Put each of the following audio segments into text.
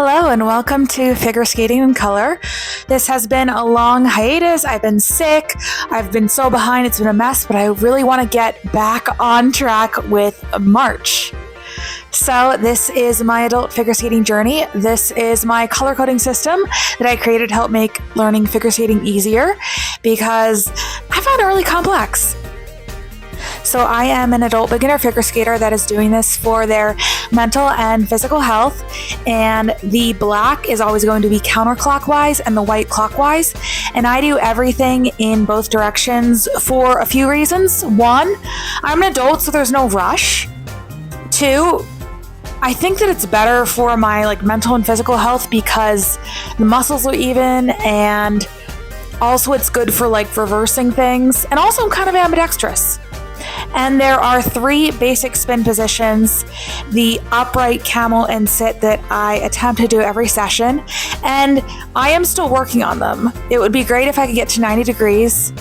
Hello and welcome to Figure Skating in Color. This has been a long hiatus. I've been sick. I've been so behind. It's been a mess, but I really want to get back on track with March. So this is my adult figure skating journey. This is my color coding system that I created to help make learning figure skating easier because I found it really complex. So I am an adult beginner figure skater that is doing this for their mental and physical health. And the black is always going to be counterclockwise and the white clockwise. And I do everything in both directions for a few reasons. One, I'm an adult, so there's no rush. Two, I think that it's better for my mental and physical health because the muscles are even, and also it's good for reversing things. And also I'm kind of ambidextrous. And there are three basic spin positions, the upright, camel, and sit, that I attempt to do every session. And I am still working on them. It would be great if I could get to 90 degrees.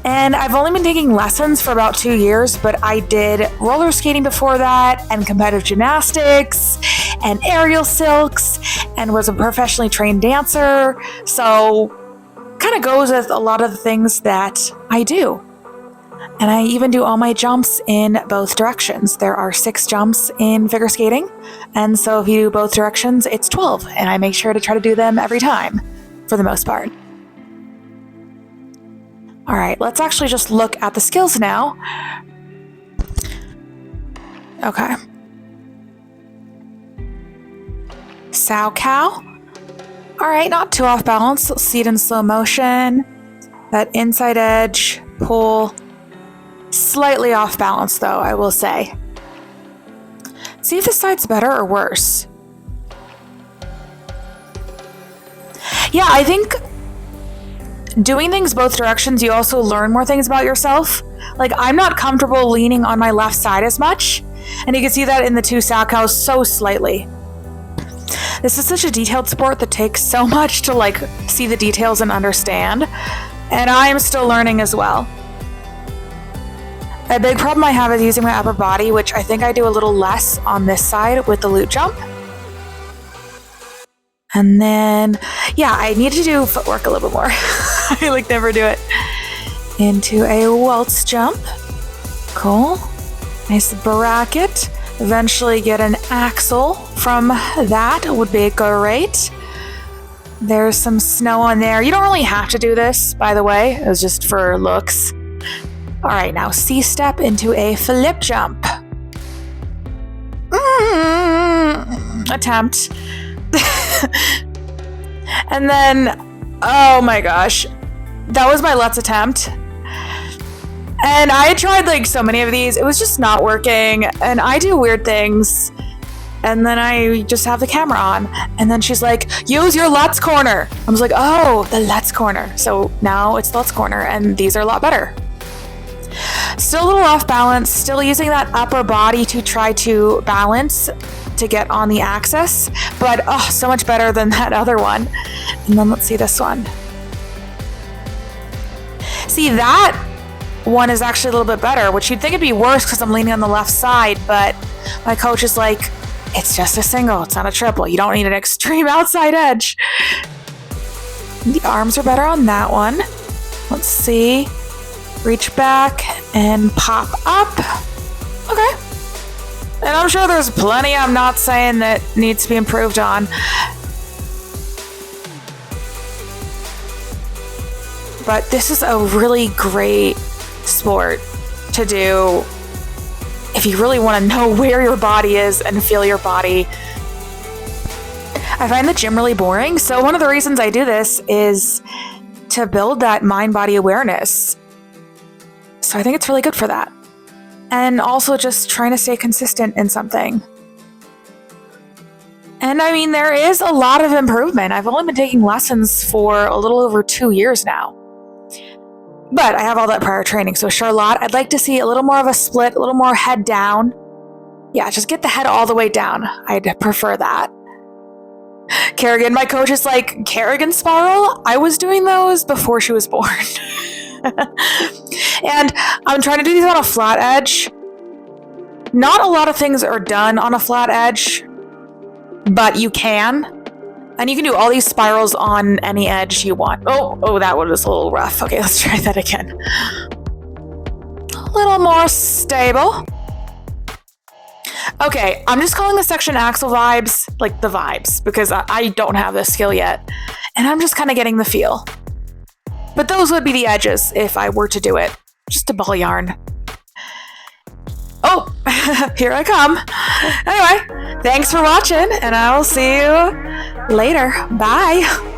And I've only been taking lessons for about 2 years, but I did roller skating before that, and competitive gymnastics, and aerial silks, and was a professionally trained dancer. So kind of goes with a lot of the things that I do. And I even do all my jumps in both directions. There are 6 jumps in figure skating. And so if you do both directions, it's 12. And I make sure to try to do them every time, for the most part. All right, let's actually just look at the skills now. Okay. Sow cow. All right, not too off balance. Let's see it in slow motion. That inside edge, pull. Slightly off balance, though, I will say. See if this side's better or worse. Yeah, I think doing things both directions, you also learn more things about yourself. I'm not comfortable leaning on my left side as much, and you can see that in the 2 sow cows so slightly. This is such a detailed sport that takes so much to see the details and understand, and I'm still learning as well. A big problem I have is using my upper body, which I think I do a little less on this side with the loop jump. And then, yeah, I need to do footwork a little bit more. I never do it. Into a waltz jump. Cool. Nice bracket. Eventually get an axle from that would be great. There's some snow on there. You don't really have to do this, by the way. It was just for looks. All right, now C-step into a flip jump. Attempt. And then, oh my gosh, that was my Let's attempt. And I tried so many of these. It was just not working. And I do weird things. And then I just have the camera on. And then she's like, use your Let's corner. I was like, oh, the Let's corner. So now it's Let's corner, and these are a lot better. Still a little off balance, still using that upper body to try to balance to get on the axis, but so much better than that other one. And then let's see this one. See, that one is actually a little bit better, which you'd think it'd be worse because I'm leaning on the left side, but my coach is like, it's just a single, it's not a triple. You don't need an extreme outside edge. The arms are better on that one. Let's see. Reach back and pop up. Okay. And I'm sure there's plenty I'm not saying that needs to be improved on. But this is a really great sport to do if you really want to know where your body is and feel your body. I find the gym really boring, so one of the reasons I do this is to build that mind-body awareness. So I think it's really good for that. And also just trying to stay consistent in something. And I mean, there is a lot of improvement. I've only been taking lessons for a little over 2 years now. But I have all that prior training. So Charlotte, I'd like to see a little more of a split, a little more head down. Yeah, just get the head all the way down. I'd prefer that. Kerrigan, my coach is like, Kerrigan spiral? I was doing those before she was born. And I'm trying to do these on a flat edge. Not a lot of things are done on a flat edge. but you can. And you can do all these spirals on any edge you want. Oh, that one was a little rough. Okay, let's try that again. A little more stable. Okay, I'm just calling this section Axel vibes, like the vibes, because I don't have this skill yet. And I'm just kind of getting the feel. But those would be the edges if I were to do it. Just a ball yarn. Oh, here I come. Anyway, thanks for watching, and I will see you later. Bye.